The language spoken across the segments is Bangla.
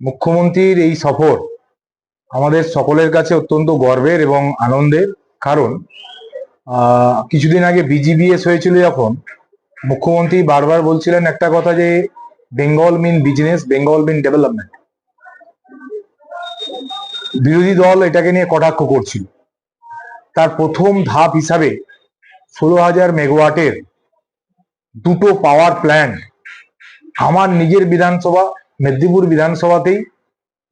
মুখ্যমন্ত্রীর এই সফর আমাদের সকলের কাছে অত্যন্ত গর্বের এবং আনন্দের। কারণ কিছুদিন আগে বিজিবিএস হয়েছিল, যখন মুখ্যমন্ত্রী বারবার বলছিলেন একটা কথা, যে বেঙ্গল মিন বিজনেস, বেঙ্গল মিন ডেভেলপমেন্ট। বিরোধী দল এটাকে নিয়ে কটাক্ষ করছিল। তার প্রথম ধাপ হিসাবে 16,000 মেগাওয়াটের দুটো পাওয়ার প্ল্যান্ট আমার নিজের বিধানসভা মেদিনীপুর বিধানসভাতেই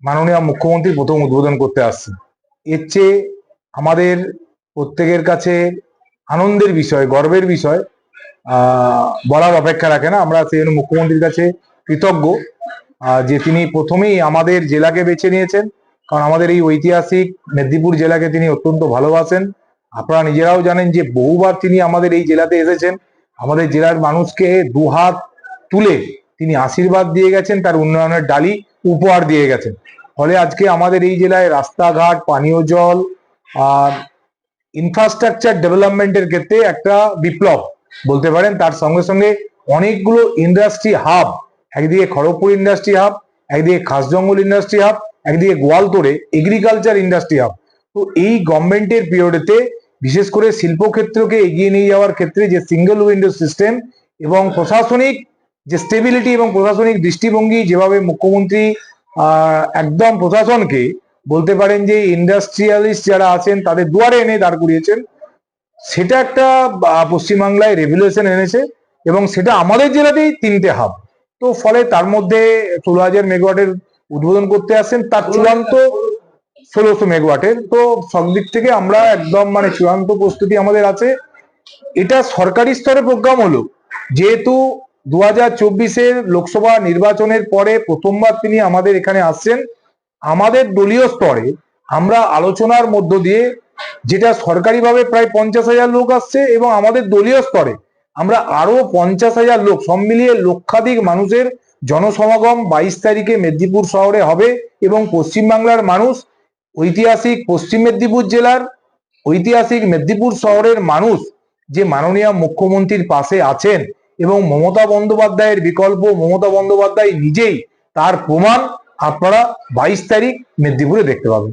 মাননীয় মুখ্যমন্ত্রী প্রথম উদ্বোধন করতে আসছেন। এর চেয়ে আমাদের প্রত্যেকের কাছে আনন্দের বিষয়, গর্বের বিষয় বলার অপেক্ষা রাখে না। আমরা সেই জন্য মুখ্যমন্ত্রীর কাছে কৃতজ্ঞ যে তিনি প্রথমেই আমাদের জেলাকে বেছে নিয়েছেন। কারণ আমাদের এই ঐতিহাসিক মেদিনীপুর জেলাকে তিনি অত্যন্ত ভালোবাসেন। আপনারা নিজেরাও জানেন যে বহুবার তিনি আমাদের এই জেলাতে এসেছেন, আমাদের জেলার মানুষকে দুহাত তুলে তিনি আশীর্বাদ দিয়ে গেছেন, তার উন্নয়নের ডালি উপহার দিয়ে গেছেন। ফলে আজকে আমাদের এই জেলায় রাস্তাঘাট, পানীয় জল আর ইনফ্রাস্ট্রাকচার ডেভেলপমেন্টের ক্ষেত্রে একটা বিপ্লব বলতে পারেন। তার সঙ্গে সঙ্গে অনেকগুলো ইন্ডাস্ট্রি হাব, একদিকে খড়গপুর ইন্ডাস্ট্রি হাব, একদিকে খাসজঙ্গল ইন্ডাস্ট্রি হাব, একদিকে গোয়ালতোড়ে এগ্রিকালচার ইন্ডাস্ট্রি হাব। তো এই গভর্নমেন্টের পিরিয়ডেতে বিশেষ করে শিল্পক্ষেত্রকে এগিয়ে নিয়ে যাওয়ার ক্ষেত্রে যে সিঙ্গেল উইন্ডো সিস্টেম এবং প্রশাসনিক যে স্টেবিলিটি এবং প্রশাসনিক দৃষ্টিভঙ্গি, যেভাবে মুখ্যমন্ত্রী একদম প্রশাসনকে বলতে পারেন যে ইন্ডাস্ট্রিয়ালিস্ট যারা আছেন তাদের দুয়ারে এনে দাঁড় করিয়েছেন, সেটা একটা পশ্চিমবাংলায় রেভলিউশন এনেছে। এবং সেটা আমাদের জেলাতেই 3টে হাব। তো ফলে তার মধ্যে 16,000 মেগাওয়াটের উদ্বোধন করতে আসেন, তার চূড়ান্ত 1600 মেগাওয়াটের। তো সব দিক থেকে আমরা একদম চূড়ান্ত প্রস্তুতি আমাদের আছে। এটা সরকারি স্তরে প্রোগ্রাম হলো, যেহেতু 2024-এর লোকসভা নির্বাচনের পরে প্রথমবার তিনি আমাদের এখানে আসছেন। আমাদের দলীয় স্তরে আমরা আলোচনার মধ্য দিয়ে, যেটা সরকারিভাবে প্রায় 50,000 লোক আসছে, এবং আমাদের দলীয় স্তরে আমরা আরো 50,000 লোক, সব মিলিয়ে লক্ষাধিক মানুষের জনসমাগম 22 তারিখে মেদিনীপুর শহরে হবে। এবং পশ্চিমবাংলার মানুষ, ঐতিহাসিক পশ্চিম মেদিনীপুর জেলার ঐতিহাসিক মেদিনীপুর শহরের মানুষ যে মাননীয় মুখ্যমন্ত্রীর পাশে আছেন, এবং মমতা বন্দ্যোপাধ্যায়ের বিকল্প মমতা বন্দ্যোপাধ্যায় নিজেই, তার প্রমাণ আপনারা 22 তারিখ মেদিনীপুরে দেখতে পাবেন।